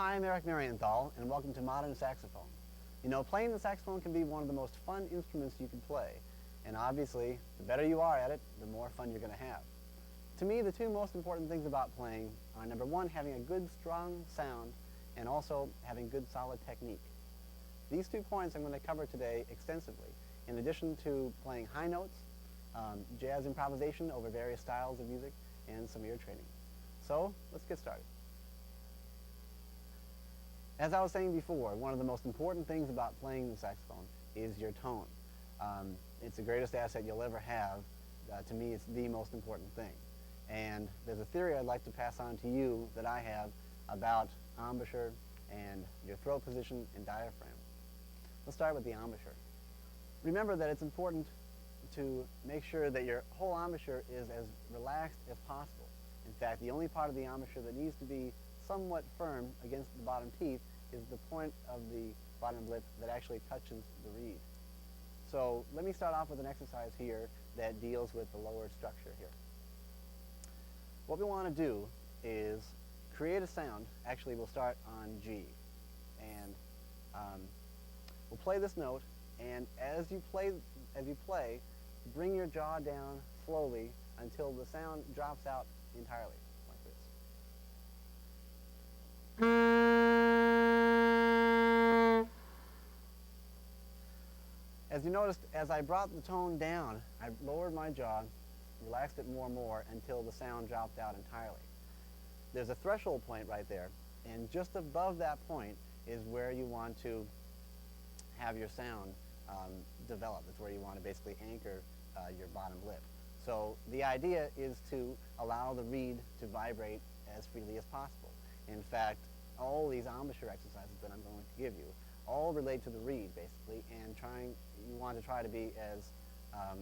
Hi, I'm Eric Marienthal, and welcome to Modern Saxophone. You know, playing the saxophone can be one of the most fun instruments you can play, and obviously, the better you are at it, the more fun you're going to have. To me, the two most important things about playing are, number one, having a good, strong sound, and also having good, solid technique. These 2 points I'm going to cover today extensively, in addition to playing high notes, jazz improvisation over various styles of music, and some ear training. So, let's get started. As I was saying before, one of the most important things about playing the saxophone is your tone. It's the greatest asset you'll ever have. To me, it's the most important thing. And there's a theory I'd like to pass on to you that I have about embouchure and your throat position and diaphragm. Let's start with the embouchure. Remember that it's important to make sure that your whole embouchure is as relaxed as possible. In fact, the only part of the embouchure that needs to be somewhat firm against the bottom teeth is the point of the bottom lip that actually touches the reed. So let me start off with an exercise here that deals with the lower structure here. What we want to do is create a sound. Actually, we'll start on G. And we'll play this note, and as you play, bring your jaw down slowly until the sound drops out entirely, like this. As you noticed, as I brought the tone down, I lowered my jaw, relaxed it more and more until the sound dropped out entirely. There's a threshold point right there, and just above that point is where you want to have your sound develop. It's where you want to basically anchor your bottom lip. So the idea is to allow the reed to vibrate as freely as possible. In fact, all these embouchure exercises that I'm going to give you all relate to the reed, basically, and you want to try to be as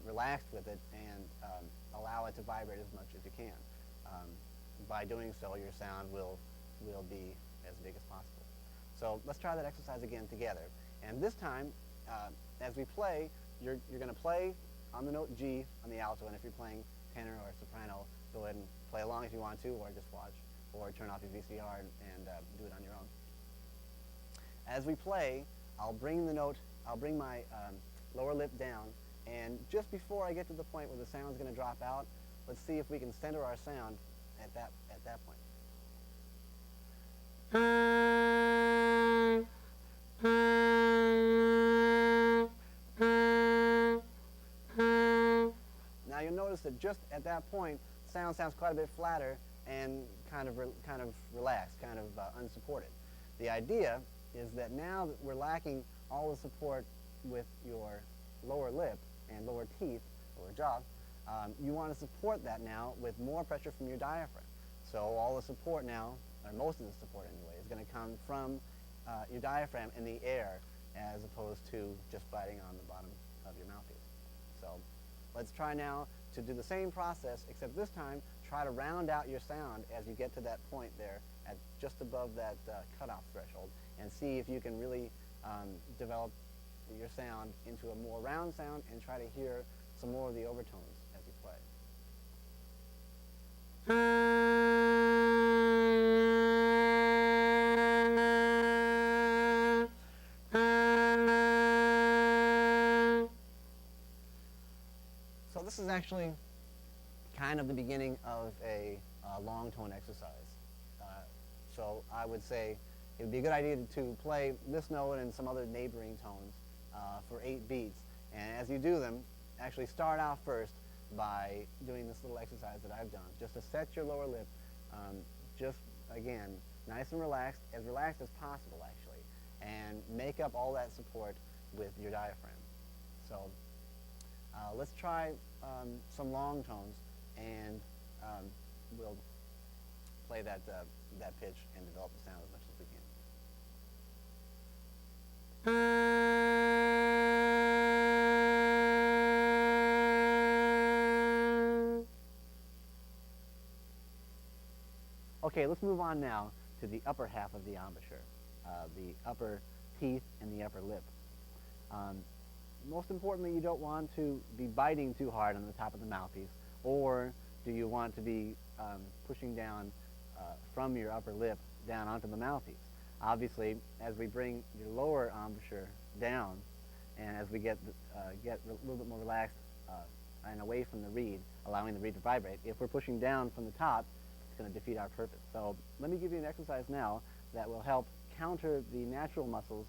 relaxed with it and allow it to vibrate as much as you can. By doing so, your sound will be as big as possible. So let's try that exercise again together. And this time, as we play, you're going to play on the note G on the alto, and if you're playing tenor or soprano, go ahead and play along if you want to, or just watch, or turn off your VCR and do it on your own. As we play, I'll bring my lower lip down, and just before I get to the point where the sound's going to drop out, let's see if we can center our sound at that point. Now you'll notice that just at that point, sound sounds quite a bit flatter and kind of relaxed, kind of unsupported. The idea is that now that we're lacking all the support with your lower lip and lower teeth, lower jaw, you want to support that now with more pressure from your diaphragm. So all the support now, or most of the support anyway, is going to come from your diaphragm in the air as opposed to just biting on the bottom of your mouthpiece. So let's try now to do the same process, except this time try to round out your sound as you get to that point there at just above that cutoff threshold, and see if you can really develop your sound into a more round sound and try to hear some more of the overtones as you play. So this is actually kind of the beginning of a long tone exercise. So I would say it would be a good idea to play this note and some other neighboring tones for 8 beats. And as you do them, actually start out first by doing this little exercise that I've done, just to set your lower lip, just again, nice and relaxed as possible actually, and make up all that support with your diaphragm. So let's try some long tones, and we'll play that pitch and develop the sound as much as we can. Okay, let's move on now to the upper half of the embouchure, the upper teeth and the upper lip. Most importantly, you don't want to be biting too hard on the top of the mouthpiece, or do you want to be pushing down from your upper lip down onto the mouthpiece. Obviously, as we bring your lower embouchure down, and as we get a little bit more relaxed and away from the reed, allowing the reed to vibrate, if we're pushing down from the top, it's going to defeat our purpose. So let me give you an exercise now that will help counter the natural muscles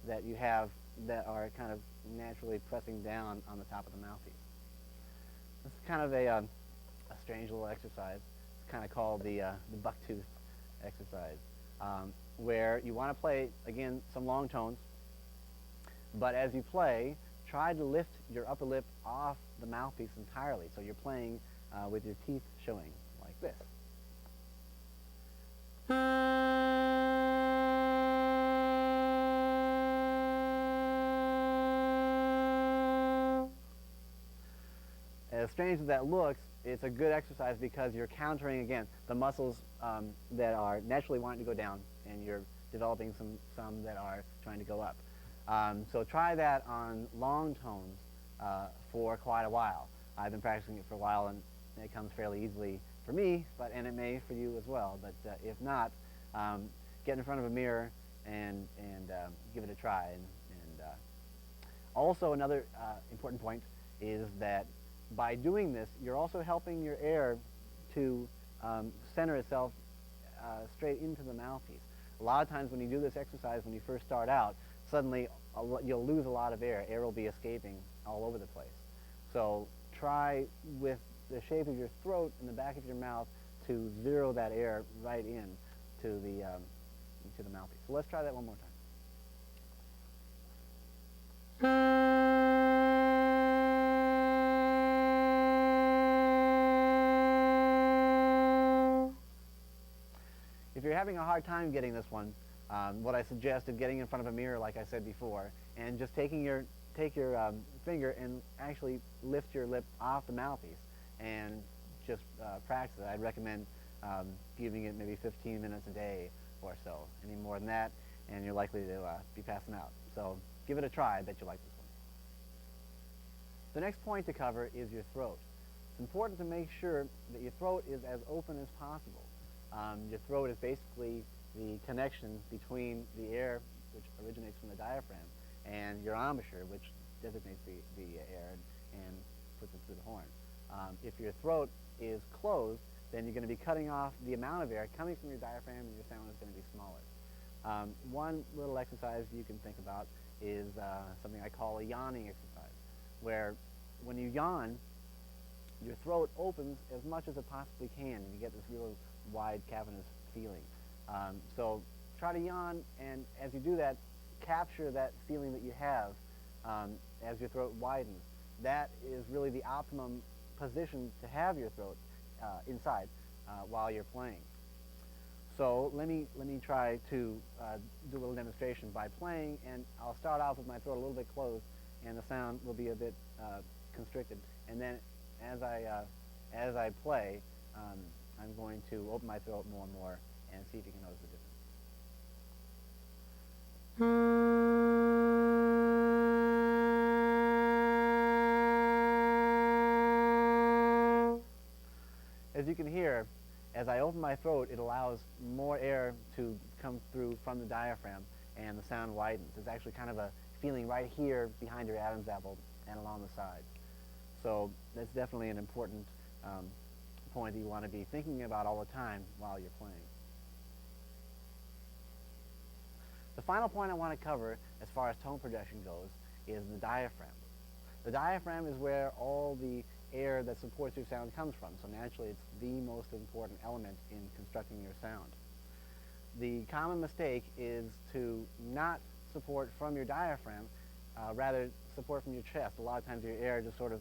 that you have that are kind of naturally pressing down on the top of the mouthpiece. This is kind of a strange little exercise. It's kind of called the bucktooth exercise, where you want to play, again, some long tones, but as you play, try to lift your upper lip off the mouthpiece entirely, so you're playing with your teeth showing, like this. As strange as that looks, it's a good exercise because you're countering, again, the muscles that are naturally wanting to go down, and you're developing some that are trying to go up. So try that on long tones for quite a while. I've been practicing it for a while, and it comes fairly easily for me, and it may for you as well. But if not, get in front of a mirror and give it a try. And also another important point is that by doing this, you're also helping your air to center itself straight into the mouthpiece. A lot of times when you do this exercise, when you first start out, suddenly you'll lose a lot of air. Air will be escaping all over the place. So try with the shape of your throat and the back of your mouth to zero that air right in to the mouthpiece. So let's try that one more time. If you're having a hard time getting this one, what I suggest is getting in front of a mirror, like I said before, and just take your finger and actually lift your lip off the mouthpiece and just practice it. I'd recommend giving it maybe 15 minutes a day or so. Any more than that, and you're likely to be passing out. So give it a try. I bet you'll like this one. The next point to cover is your throat. It's important to make sure that your throat is as open as possible. Your throat is basically the connection between the air, which originates from the diaphragm, and your embouchure, which designates the air and puts it through the horn. If your throat is closed, then you're going to be cutting off the amount of air coming from your diaphragm, and your sound is going to be smaller. One little exercise you can think about is something I call a yawning exercise, where when you yawn, your throat opens as much as it possibly can, and you get this real wide, cavernous feeling. So try to yawn, and as you do that, capture that feeling that you have as your throat widens. That is really the optimum position to have your throat inside while you're playing. So let me try to do a little demonstration by playing, and I'll start off with my throat a little bit closed, and the sound will be a bit constricted. And then as I play, I'm going to open my throat more and more and see if you can notice the difference. As you can hear, as I open my throat, it allows more air to come through from the diaphragm, and the sound widens. It's actually kind of a feeling right here behind your Adam's apple and along the sides. So that's definitely an important point that you want to be thinking about all the time while you're playing. The final point I want to cover as far as tone projection goes is the diaphragm. The diaphragm is where all the air that supports your sound comes from, so naturally it's the most important element in constructing your sound. The common mistake is to not support from your diaphragm, rather support from your chest. A lot of times your air just sort of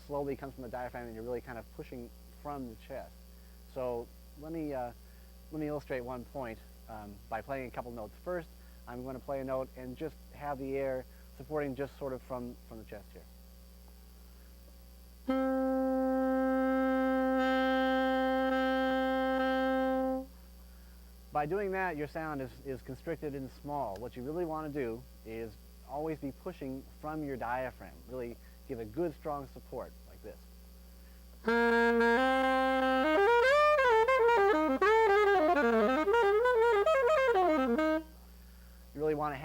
slowly comes from the diaphragm, and you're really kind of pushing from the chest. So let me illustrate one point by playing a couple notes. First, I'm going to play a note and just have the air supporting just sort of from the chest here. By doing that, your sound is constricted and small. What you really want to do is always be pushing from your diaphragm. Really give a good, strong support like this.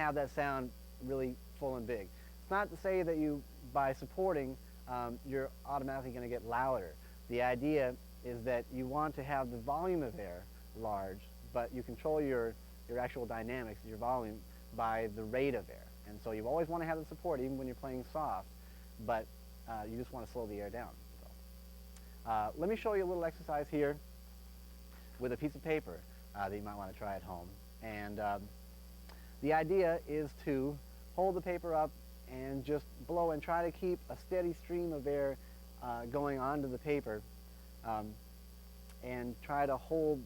have that sound really full and big. It's not to say that you, by supporting, you're automatically going to get louder. The idea is that you want to have the volume of air large, but you control your actual dynamics, your volume, by the rate of air. And so you always want to have the support even when you're playing soft, but you just want to slow the air down. So, let me show you a little exercise here with a piece of paper that you might want to try at home. And the idea is to hold the paper up and just blow and try to keep a steady stream of air going onto the paper, and try to hold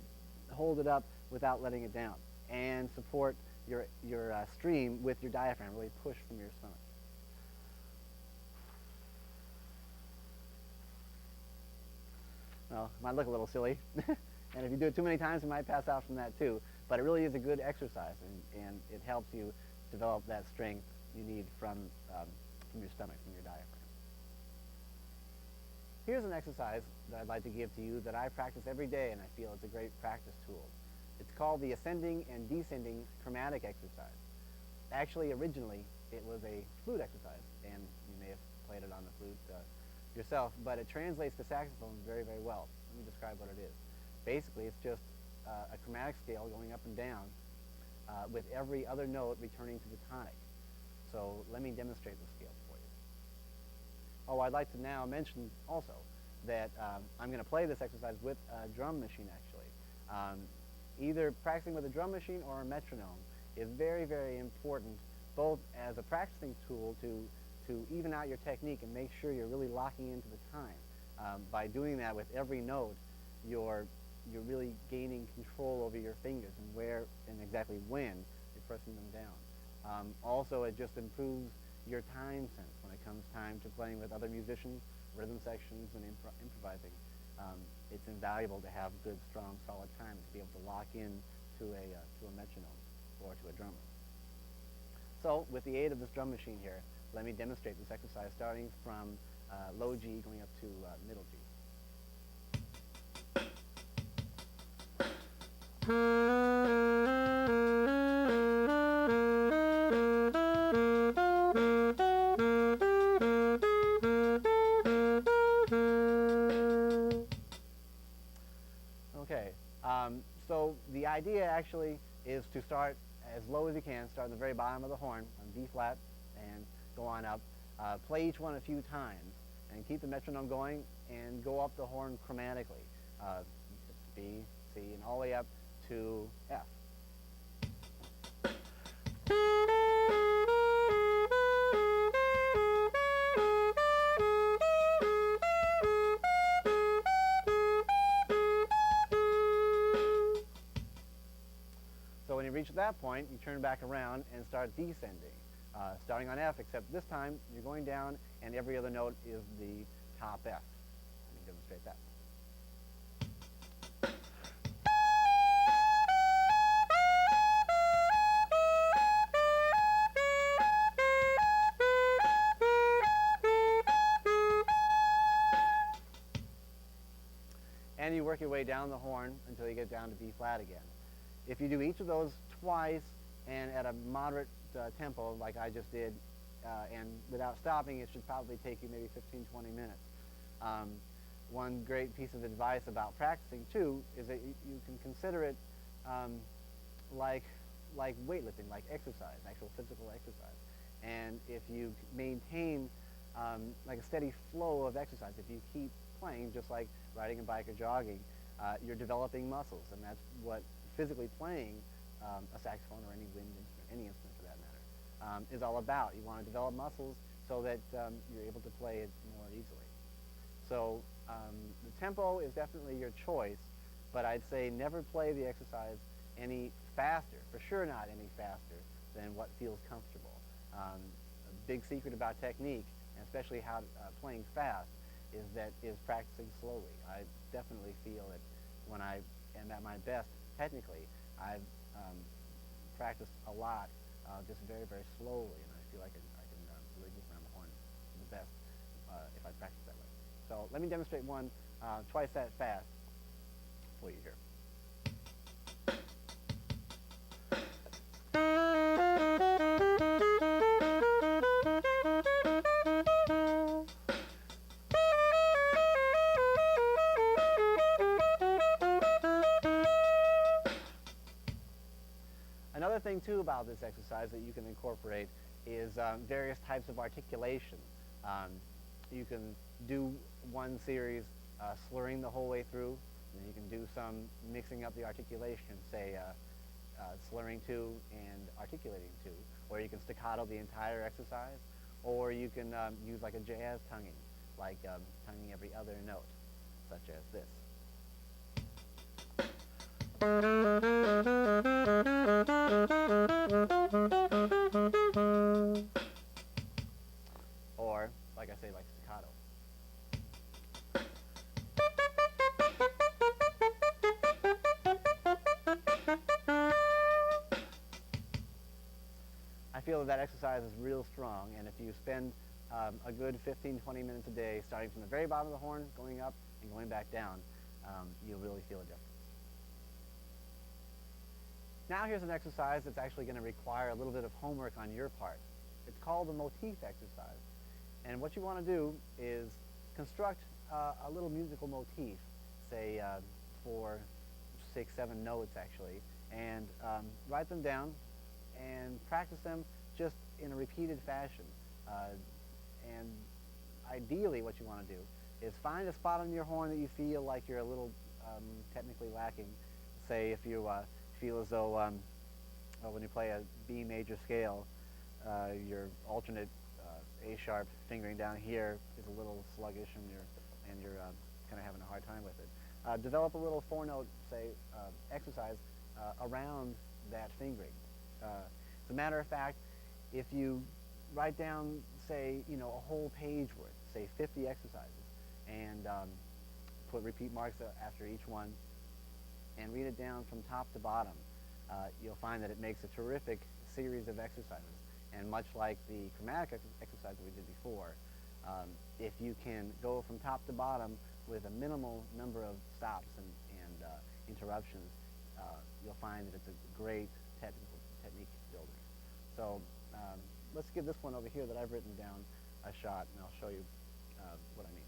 it up without letting it down, and support your stream with your diaphragm. Really push from your stomach. Well, it might look a little silly, and if you do it too many times, you might pass out from that too. But it really is a good exercise, and it helps you develop that strength you need from your stomach, from your diaphragm. Here's an exercise that I'd like to give to you that I practice every day, and I feel it's a great practice tool. It's called the ascending and descending chromatic exercise. Actually, originally, it was a flute exercise, and you may have played it on the flute yourself, but it translates to saxophone very, very well. Let me describe what it is. Basically, it's just a chromatic scale going up and down with every other note returning to the tonic. So let me demonstrate the scale for you. Oh, I'd like to now mention also that I'm going to play this exercise with a drum machine, actually. Either practicing with a drum machine or a metronome is very, very important, both as a practicing tool to even out your technique and make sure you're really locking into the time. By doing that with every note, you're really gaining control over your fingers and where and exactly when you're pressing them down. Also, it just improves your time sense when it comes time to playing with other musicians, rhythm sections, and improvising. It's invaluable to have good, strong, solid time to be able to lock in to a metronome or to a drummer. So, with the aid of this drum machine here, let me demonstrate this exercise starting from low G going up to middle G. Okay, so the idea actually is to start as low as you can, start at the very bottom of the horn on B flat and go on up. Play each one a few times and keep the metronome going and go up the horn chromatically. B, C, and all the way up to F. So when you reach that point, you turn back around and start descending, starting on F, except this time you're going down and every other note is the top F. Let me demonstrate that. And you work your way down the horn until you get down to B flat again. If you do each of those twice and at a moderate tempo like I just did, and without stopping, it should probably take you maybe 15-20 minutes. One great piece of advice about practicing too is that you can consider it like weightlifting, like exercise, actual physical exercise. And if you maintain like a steady flow of exercise, if you keep playing just like riding a bike or jogging, you're developing muscles, and that's what physically playing a saxophone or any wind instrument, any instrument for that matter, is all about. You want to develop muscles so that you're able to play it more easily. So the tempo is definitely your choice, but I'd say never play the exercise any faster, for sure not any faster than what feels comfortable. A big secret about technique, and especially how playing fast, is practicing slowly. I definitely feel that when I am at my best technically, I've practiced a lot just very, very slowly, and I feel like I can really move around the horn the best if I practice that way. So let me demonstrate one twice that fast for you here. thing too about this exercise that you can incorporate is various types of articulation. You can do one series slurring the whole way through, and you can do some mixing up the articulation, say slurring two and articulating two, or you can staccato the entire exercise, or you can use like a jazz tonguing, like tonguing every other note, such as this. Or, like I say, like staccato. I feel that exercise is real strong, and if you spend a good 15-20 minutes a day, starting from the very bottom of the horn, going up and going back down, you'll really feel a difference. Now here's an exercise that's actually going to require a little bit of homework on your part. It's called the motif exercise. And what you want to do is construct a little musical motif, say 4, 6, 7 notes actually, and write them down and practice them just in a repeated fashion. And ideally what you want to do is find a spot on your horn that you feel like you're a little technically lacking. Say if you feel as though when you play a B major scale, your alternate A sharp fingering down here is a little sluggish, and you're kind of having a hard time with it. Develop a little 4-note, say, exercise around that fingering. As a matter of fact, if you write down, say, a whole page worth, say 50 exercises, and put repeat marks after each one, and read it down from top to bottom, you'll find that it makes a terrific series of exercises. And much like the chromatic exercise that we did before, if you can go from top to bottom with a minimal number of stops and interruptions, you'll find that it's a great technique builder. So let's give this one over here that I've written down a shot, and I'll show you what I mean.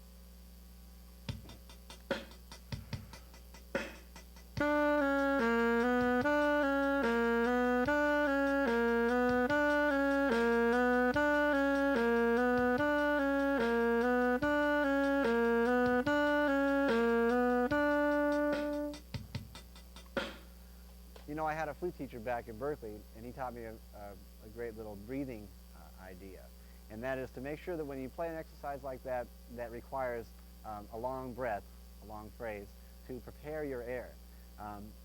I had a flute teacher back in Berkeley, and he taught me a great little breathing idea. And that is to make sure that when you play an exercise like that, that requires a long breath, a long phrase, to prepare your air.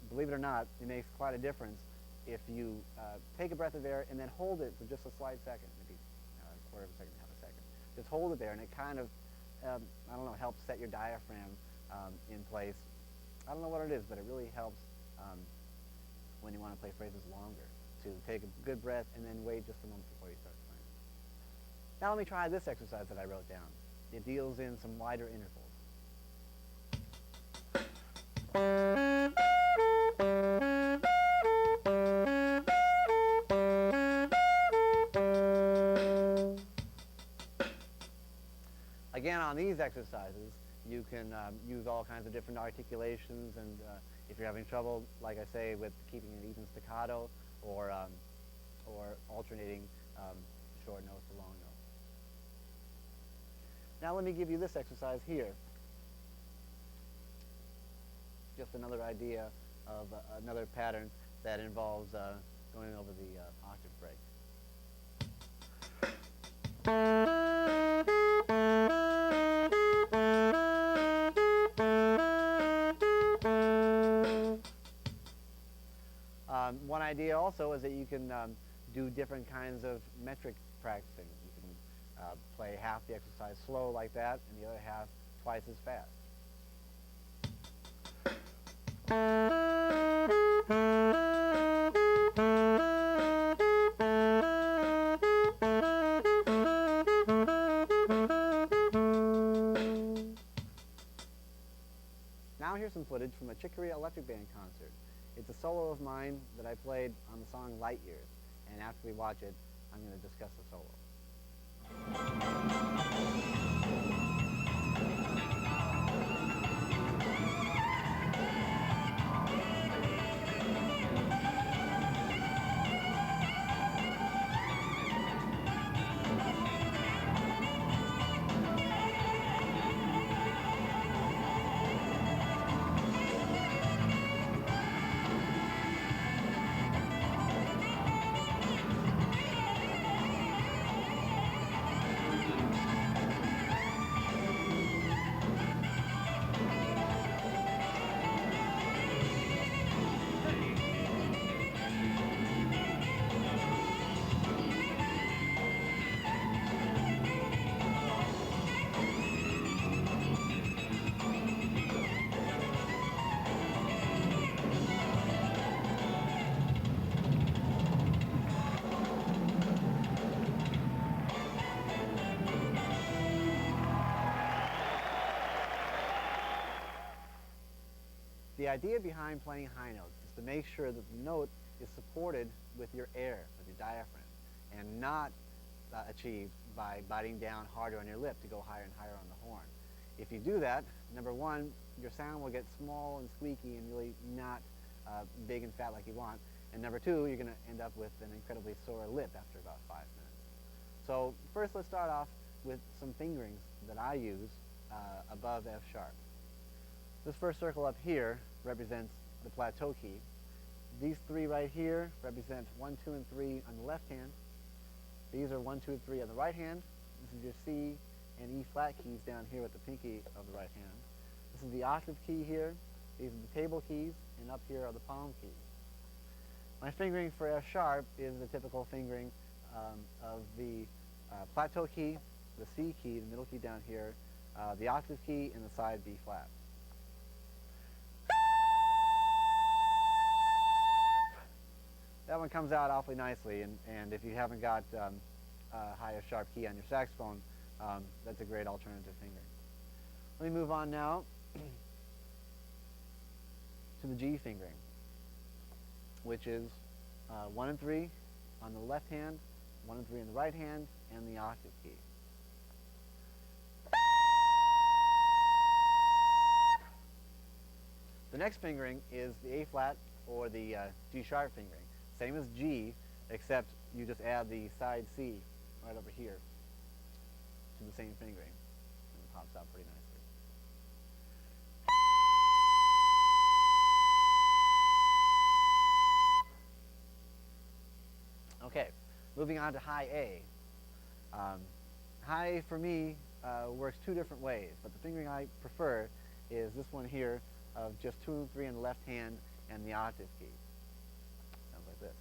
Believe it or not, it makes quite a difference if you take a breath of air and then hold it for just a slight second, maybe a quarter of a second, half a second. Just hold it there, and it kind of, I don't know, helps set your diaphragm in place. I don't know what it is, but it really helps when you want to play phrases longer, to take a good breath and then wait just a moment before you start playing. Now let me try this exercise that I wrote down. It deals in some wider intervals. Again, on these exercises, you can use all kinds of different articulations, and if you're having trouble, like I say, with keeping an even staccato or alternating short notes to long notes. Now let me give you this exercise here. Just another idea of another pattern that involves going over the octave break. One idea also is that you can do different kinds of metric practicing. You can play half the exercise slow like that, and the other half twice as fast. Now here's some footage from a Chicory Electric Band concert. It's a solo of mine that I played on the song Light Years, and after we watch it, I'm going to discuss the solo. The idea behind playing high notes is to make sure that the note is supported with your air, with your diaphragm, and not achieved by biting down harder on your lip to go higher and higher on the horn. If you do that, number one, your sound will get small and squeaky and really not big and fat like you want. And number two, you're going to end up with an incredibly sore lip after about 5 minutes. So first, let's start off with some fingerings that I use above F sharp. This first circle up here represents the plateau key. These three right here represent 1, 2, and 3 on the left hand. These are 1, 2, and 3 on the right hand. This is your C and E flat keys down here with the pinky of the right hand. This is the octave key here. These are the table keys, and up here are the palm keys. My fingering for F sharp is the typical fingering of the plateau key, the C key, the middle key down here, the octave key, and the side B flat. That one comes out awfully nicely, and if you haven't got a high F sharp key on your saxophone, that's a great alternative fingering. Let me move on now to the G fingering, which is 1 and 3 on the left hand, 1 and 3 on the right hand, and the octave key. The next fingering is the A flat or the G sharp fingering. Same as G, except you just add the side C right over here to the same fingering, and it pops out pretty nicely. Okay, moving on to high A. High for me works two different ways, but the fingering I prefer is this one here of just 2 and 3 on the left hand and the octave key. Sounds like this.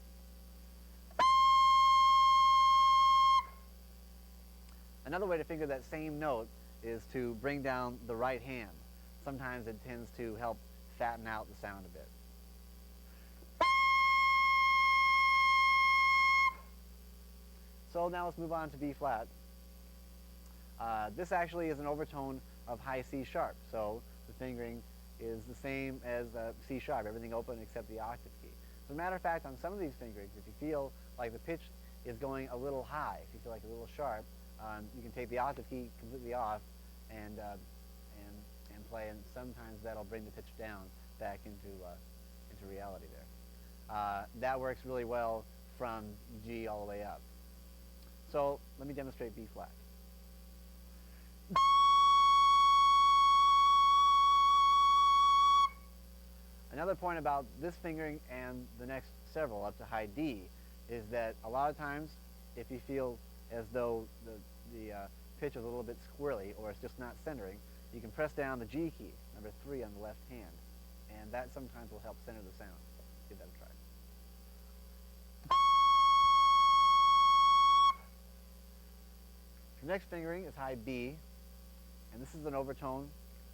Another way to finger that same note is to bring down the right hand. Sometimes it tends to help fatten out the sound a bit. So now let's move on to B flat. This actually is an overtone of high C sharp, so the fingering is the same as C sharp, everything open except the octave key. As a matter of fact, on some of these fingerings, if you feel like the pitch is going a little high, if you feel like a little sharp, you can take the octave key completely off and play, and sometimes that'll bring the pitch down back into reality there. That works really well from G all the way up. So let me demonstrate B flat. Another point about this fingering and the next several up to high D is that a lot of times if you feel as though the pitch is a little bit squirrely or it's just not centering, you can press down the G key, number 3 on the left hand, and that sometimes will help center the sound. Give that a try. The next fingering is high B, and this is an overtone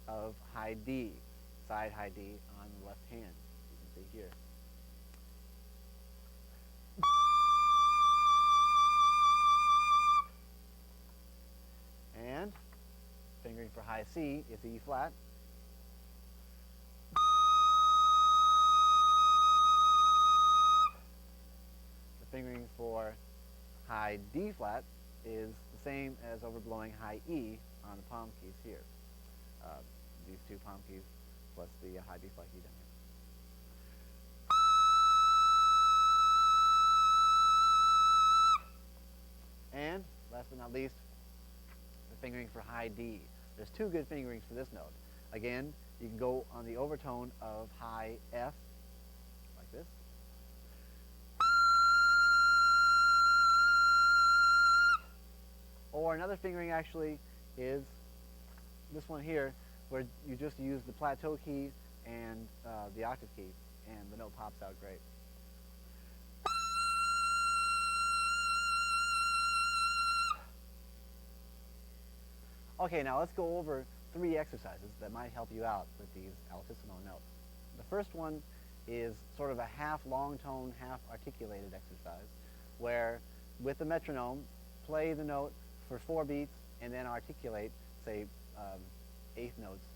of high D, side high D on the left hand, you can see here. And fingering for high C is E flat. The fingering for high D flat is the same as overblowing high E on the palm keys here. These two palm keys plus the high B flat key down here. And last but not least, the fingering for high D. There's two good fingerings for this note. Again, you can go on the overtone of high F, like this. Or another fingering actually is this one here, where you just use the plateau key and the octave key, and the note pops out great. Okay, now let's go over 3 exercises that might help you out with these altissimo notes. The first one is sort of a half long tone, half articulated exercise, where with the metronome, play the note for 4 beats and then articulate, say, eighth notes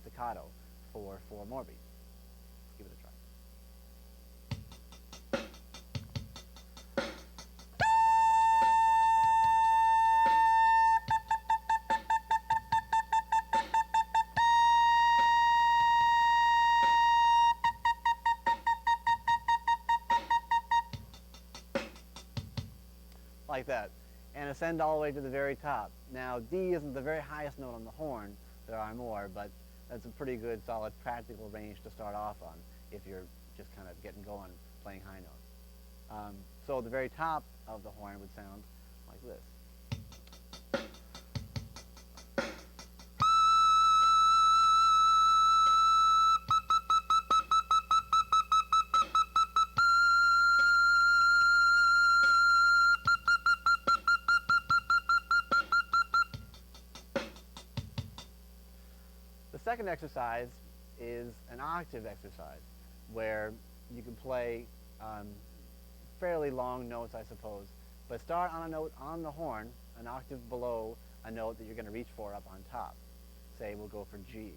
staccato for 4 more beats. like that, and ascend all the way to the very top. Now, D isn't the very highest note on the horn. There are more, but that's a pretty good, solid, practical range to start off on if you're just kind of getting going playing high notes. So the very top of the horn would sound like this. The second exercise is an octave exercise where you can play fairly long notes, I suppose, but start on a note on the horn, an octave below a note that you're going to reach for up on top. Say we'll go for G.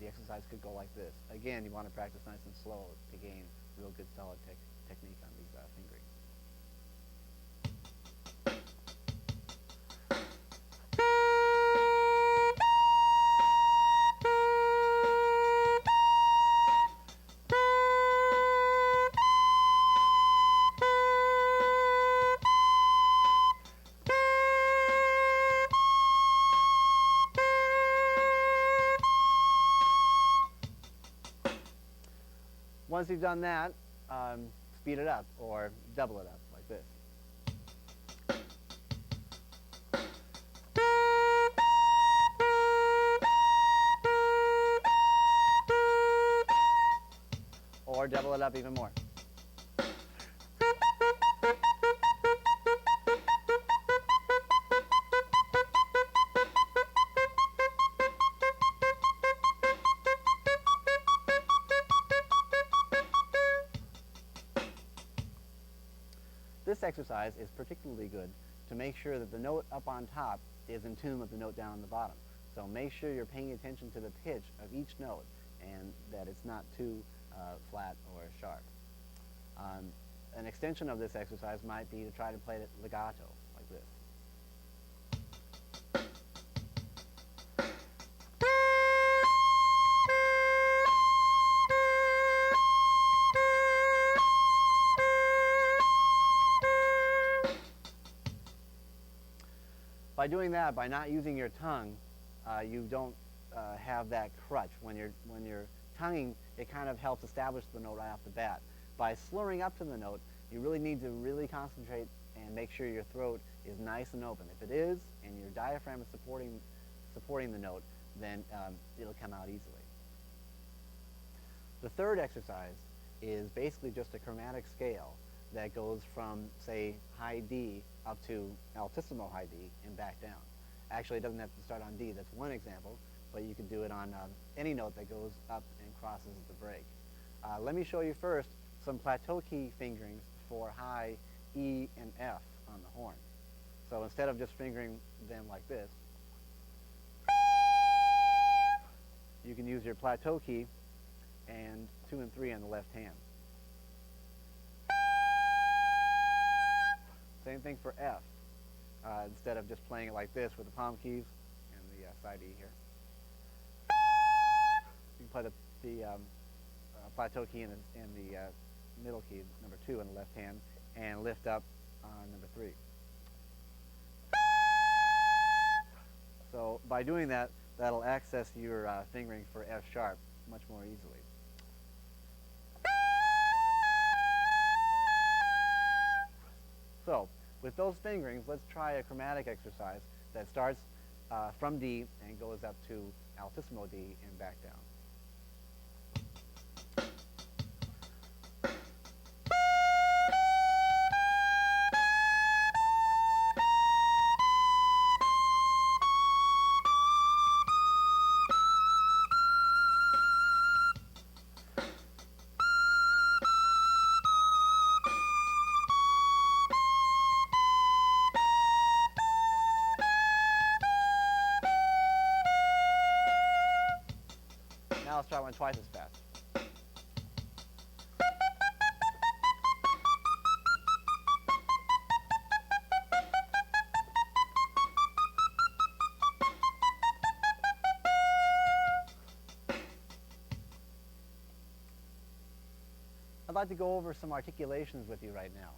The exercise could go like this. Again, you want to practice nice and slow to gain real good solid technique on these fingerings. Once you've done that, speed it up or double it up like this. Or double it up even more. This exercise is particularly good to make sure that the note up on top is in tune with the note down on the bottom. So make sure you're paying attention to the pitch of each note and that it's not too flat or sharp. An extension of this exercise might be to try to play it legato, like this. By doing that, by not using your tongue, you don't have that crutch. When you're tonguing, it kind of helps establish the note right off the bat. By slurring up to the note, you really need to really concentrate and make sure your throat is nice and open. If it is, and your diaphragm is supporting the note, then it'll come out easily. The third exercise is basically just a chromatic scale that goes from, say, high D up to altissimo high D and back down. Actually, it doesn't have to start on D. That's one example, but you can do it on any note that goes up and crosses the break. Let me show you first some plateau key fingerings for high E and F on the horn. So instead of just fingering them like this, you can use your plateau key and 2 and 3 on the left hand. Same thing for F. Instead of just playing it like this with the palm keys and the side E here. You can play the plateau key and the middle key, number 2 on the left hand, and lift up on number 3. So by doing that, that'll access your fingering for F sharp much more easily. So with those fingerings, let's try a chromatic exercise that starts from D and goes up to altissimo D and back down. Now let's try one twice as fast. I'd like to go over some articulations with you right now.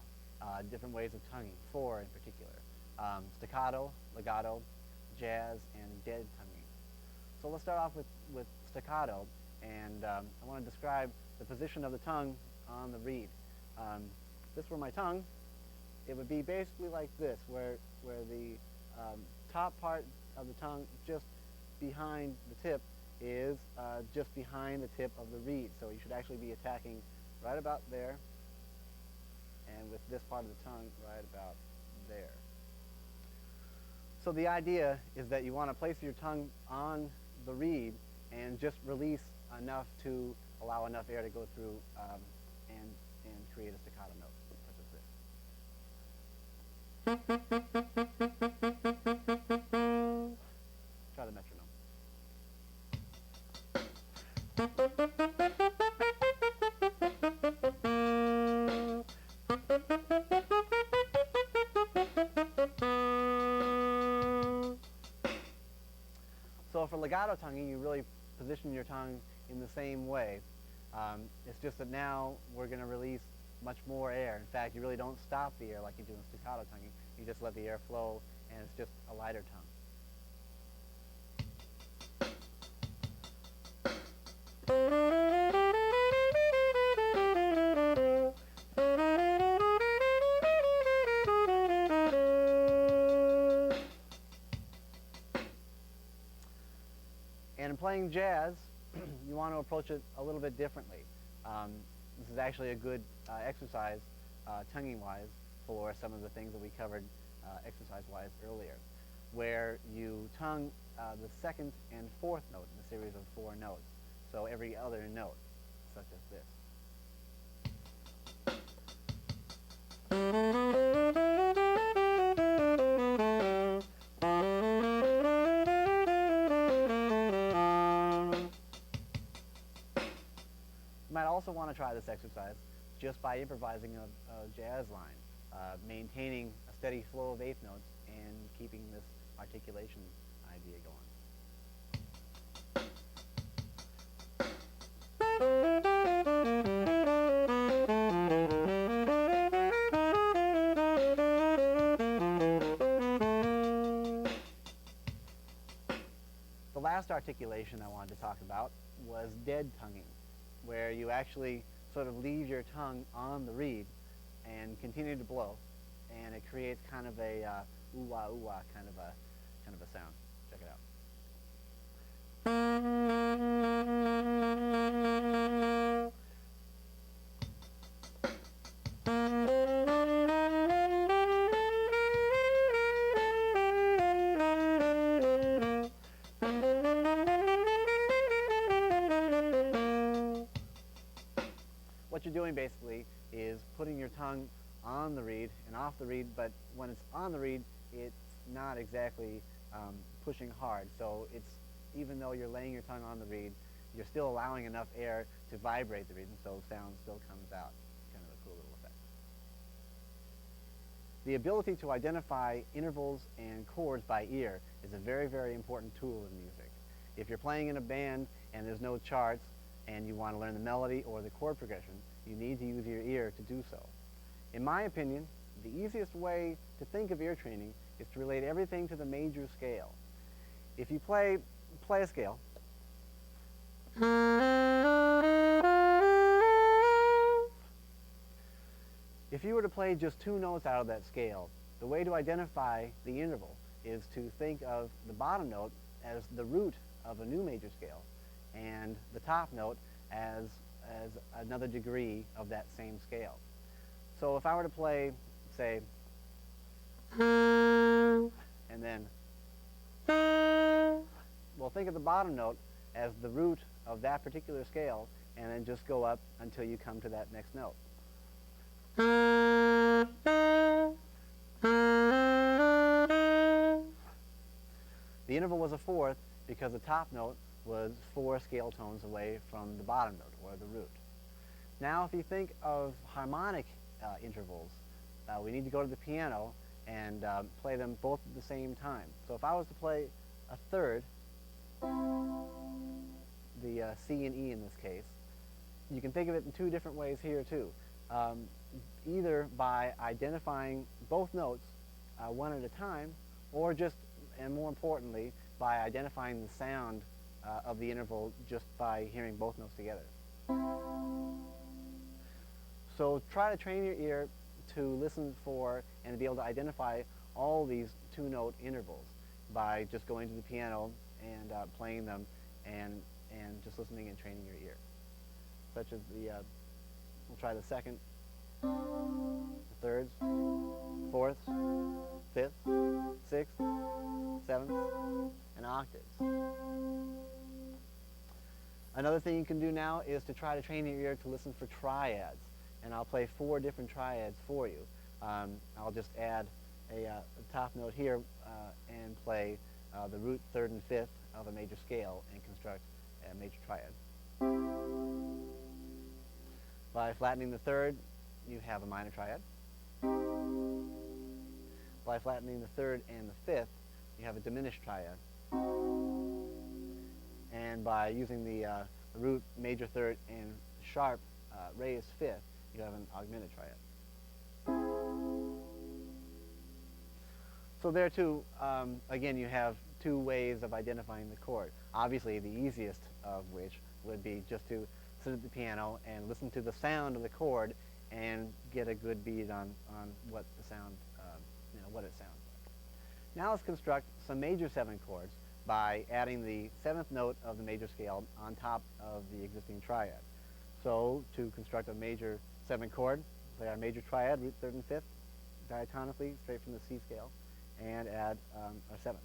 different ways of tonguing, 4 in particular. Staccato, legato, jazz, and dead tonguing. So let's start off with staccato, and I want to describe the position of the tongue on the reed. If this were my tongue, it would be basically like this, where the top part of the tongue just behind the tip is just behind the tip of the reed. So you should actually be attacking right about there, and with this part of the tongue right about there. So the idea is that you want to place your tongue on the reed and just release enough to allow enough air to go through and create a staccato note, such as this. Try the metronome. So for legato tonguing, you really position your tongue in the same way. It's just that now we're going to release much more air. In fact, you really don't stop the air like you do in staccato tonguing. You just let the air flow, and it's just a lighter tongue. And in playing jazz, you want to approach it a little bit differently. This is actually a good exercise, tonguing-wise, for some of the things that we covered exercise-wise earlier, where you tongue the second and fourth note in a series of 4 notes. So every other note, such as this. You might also want to try this exercise just by improvising a jazz line, maintaining a steady flow of 8th notes and keeping this articulation idea going. The last articulation I wanted to talk about was dead tonguing, where you actually sort of leave your tongue on the reed and continue to blow, and it creates kind of a ooh-wah, ooh-wah kind of a sound. Check it out. What you're doing basically is putting your tongue on the reed and off the reed, but when it's on the reed, it's not exactly pushing hard. So it's, even though you're laying your tongue on the reed, you're still allowing enough air to vibrate the reed, and so sound still comes out. Kind of a cool little effect. The ability to identify intervals and chords by ear is a very, very important tool in music. If you're playing in a band and there's no charts and you want to learn the melody or the chord progression, you need to use your ear to do so. In my opinion, the easiest way to think of ear training is to relate everything to the major scale. If you play a scale, if you were to play just 2 notes out of that scale, the way to identify the interval is to think of the bottom note as the root of a new major scale, and the top note as another degree of that same scale. So if I were to play, say, and then, well, think of the bottom note as the root of that particular scale, and then just go up until you come to that next note. The interval was a 4th because the top note was 4 scale tones away from the bottom note, or the root. Now, if you think of harmonic intervals, we need to go to the piano and play them both at the same time. So if I was to play a third, the C and E in this case, you can think of it in 2 different ways here too. um, either by identifying both notes one at a time, or just, and more importantly, by identifying the sound of the interval just by hearing both notes together. So try to train your ear to listen for and be able to identify all these two-note intervals by just going to the piano and playing them and just listening and training your ear. Such as we'll try the second, the thirds, fourths, fifths, sixths, sevenths, and octaves. Another thing you can do now is to try to train your ear to listen for triads. And I'll play 4 different triads for you. I'll just add a top note here and play the root, third, and fifth of a major scale and construct a major triad. By flattening the third, you have a minor triad. By flattening the third and the fifth, you have a diminished triad. And by using the root, major third, and sharp raised fifth, you have an augmented triad. So there too, again, you have 2 ways of identifying the chord. Obviously, the easiest of which would be just to sit at the piano and listen to the sound of the chord and get a good beat on what the sound, what it sounds like. Now let's construct some major 7 chords by adding the 7th note of the major scale on top of the existing triad. So to construct a major 7 chord, play our major triad, root, third, and fifth, diatonically, straight from the C scale, and add our 7th.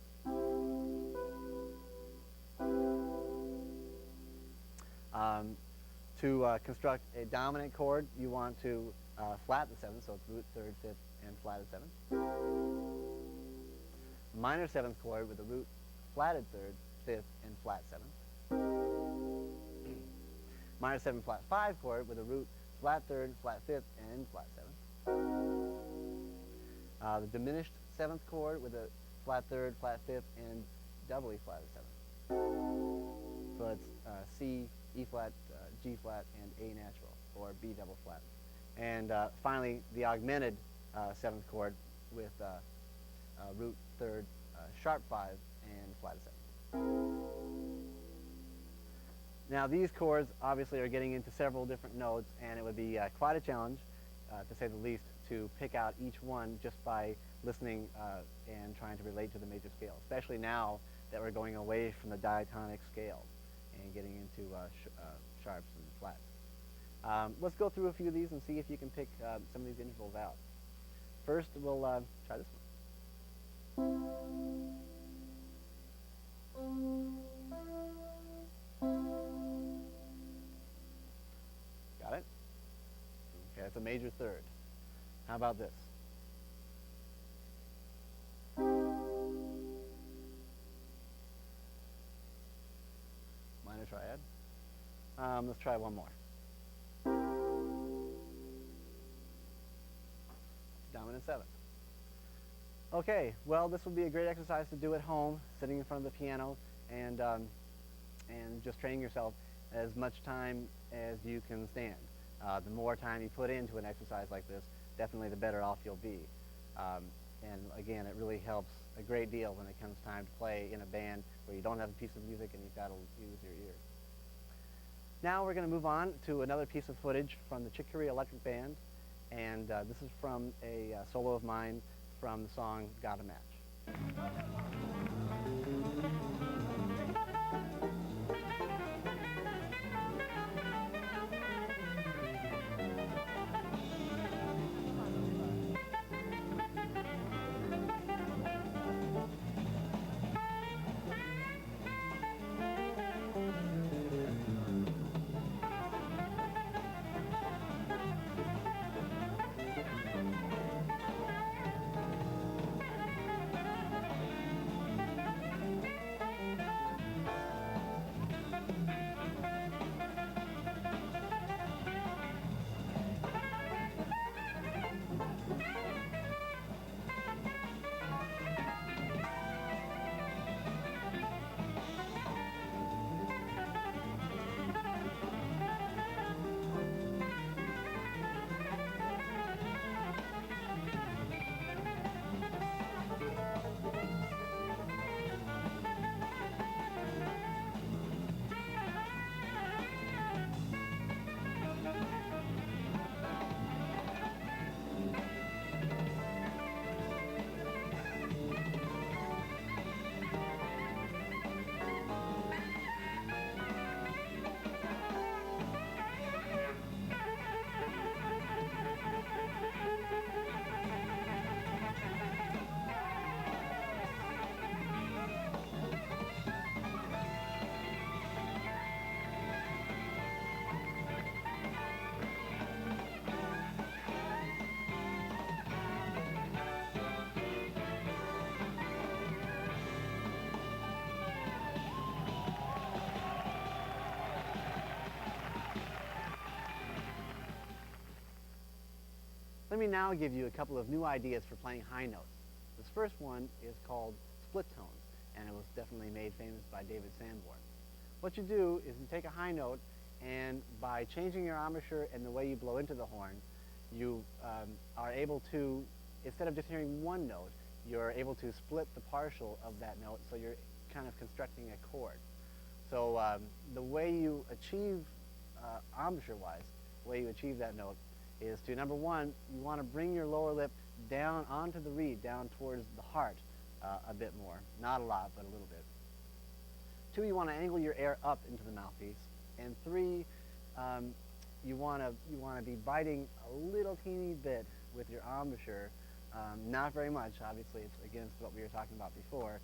To construct a dominant chord, you want to flat the 7th, so it's root, third, fifth, and flatted 7th. Minor 7th chord with a root, flatted third, fifth, and flat 7th. Minor 7 flat 5 chord with a root, flat third, flat fifth, and flat 7th. The diminished 7th chord with a flat third, flat fifth, and doubly flatted 7th. So it's C, E flat, G flat, and A natural, or B double flat. And finally, the augmented 7th chord with root, third, sharp 5, and flatted 7th. Now these chords obviously are getting into several different notes, and it would be quite a challenge, to say the least, to pick out each one just by listening and trying to relate to the major scale, especially now that we're going away from the diatonic scale and getting into sharps and flats. Let's go through a few of these and see if you can pick some of these intervals out. First, we'll try this one. Got it? Okay, it's a major third. How about this? Minor triad. Let's try one more. Dominant 7th. Okay, well, this would be a great exercise to do at home, sitting in front of the piano and just training yourself as much time as you can stand. The more time you put into an exercise like this, definitely the better off you'll be. And again, it really helps a great deal when it comes time to play in a band where you don't have a piece of music and you've got to use your ears. Now we're going to move on to another piece of footage from the Chick Corea Electric Band, and this is from a solo of mine from the song Got a Match. Let me now give you a couple of new ideas for playing high notes. This first one is called split tones, and it was definitely made famous by David Sanborn. What you do is you take a high note, and by changing your embouchure and the way you blow into the horn, you are able to, instead of just hearing one note, you're able to split the partial of that note, so you're kind of constructing a chord. So the way you achieve, embouchure-wise, the way you achieve that note is to, number one, you want to bring your lower lip down onto the reed, down towards the heart a bit more. Not a lot, but a little bit. Two, you want to angle your air up into the mouthpiece. And three, you want to be biting a little teeny bit with your embouchure. Not very much, obviously, it's against what we were talking about before.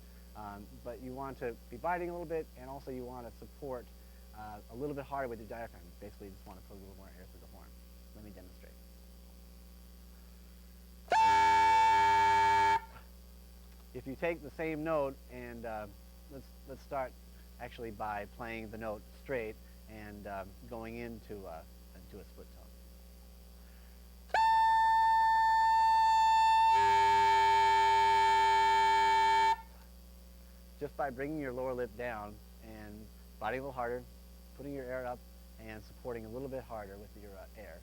But you want to be biting a little bit, and also you want to support a little bit harder with your diaphragm. Basically, you just want to put a little more air through the horn. Let me demonstrate. If you take the same note, and let's start actually by playing the note straight and going into a split tone. Just by bringing your lower lip down and biting a little harder, putting your air up, and supporting a little bit harder with your air,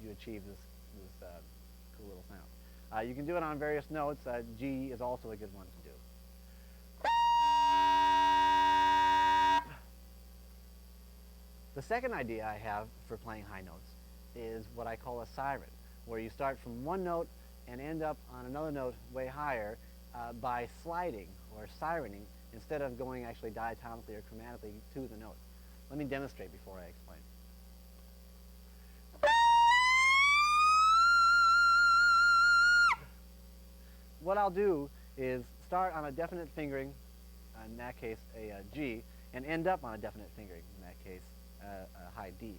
you achieve this cool little sound. You can do it on various notes. G is also a good one to do. The second idea I have for playing high notes is what I call a siren, where you start from one note and end up on another note way higher by sliding or sirening instead of going actually diatomically or chromatically to the note. Let me demonstrate before I explain. What I'll do is start on a definite fingering, in that case a G, and end up on a definite fingering, in that case a high D.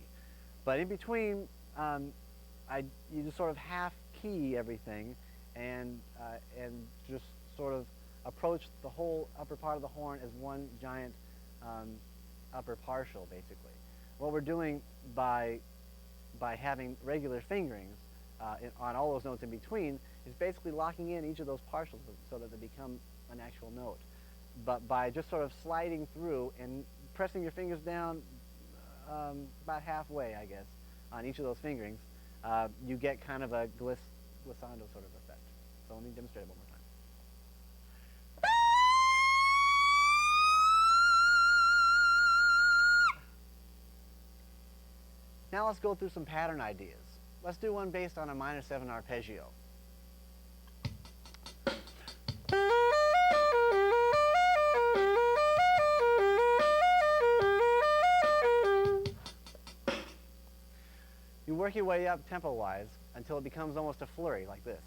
But in between, you just sort of half key everything and just sort of approach the whole upper part of the horn as one giant upper partial, basically. What we're doing by having regular fingerings on all those notes in between is basically locking in each of those partials so that they become an actual note. But by just sort of sliding through and pressing your fingers down about halfway, I guess, on each of those fingerings, you get kind of a glissando sort of effect. So let me demonstrate it one more time. Now let's go through some pattern ideas. Let's do one based on a minor 7 arpeggio. You work your way up tempo-wise until it becomes almost a flurry like this.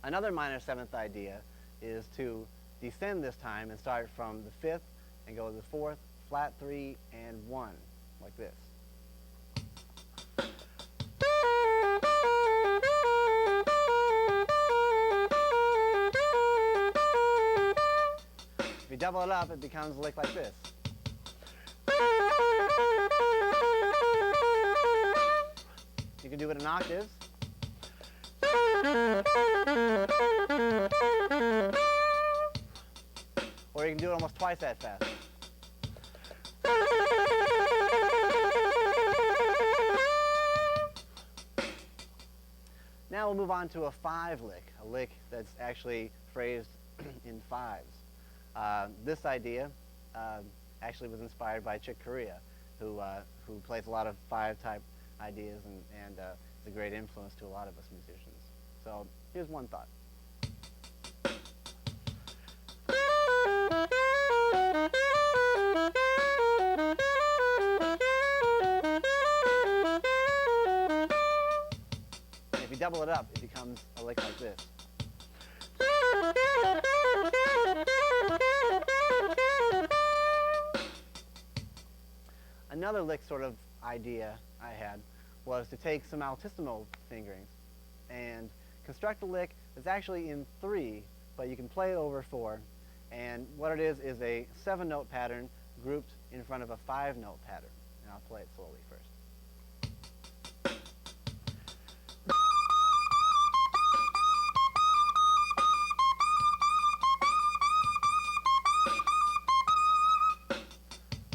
Another minor 7th idea is to descend this time and start from the 5th and go to the 4th, flat 3, and 1, like this. If you double it up, it becomes a lick like this. You can do it in octaves. Or you can do it almost twice that fast. Now we'll move on to a 5 lick, a lick that's actually phrased in 5s. This idea actually was inspired by Chick Corea, who plays a lot of 5-type ideas and is a great influence to a lot of us musicians. So here's one thought. And if you double it up, it becomes a lick like this. Another lick sort of idea I had was to take some altissimo fingerings and construct a lick that's actually in 3, but you can play over 4. And what it is a 7-note pattern grouped in front of a 5-note pattern. And I'll play it slowly first.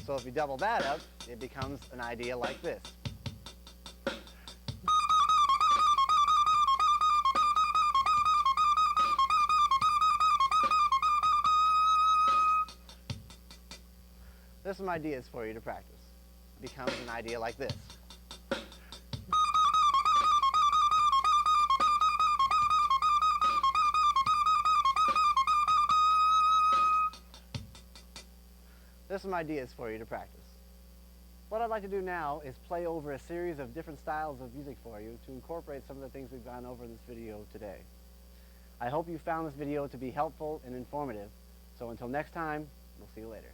So if you double that up, it becomes an idea like this. There's some ideas for you to practice. It becomes an idea like this. There's some ideas for you to practice. What I'd like to do now is play over a series of different styles of music for you to incorporate some of the things we've gone over in this video today. I hope you found this video to be helpful and informative. So until next time, we'll see you later.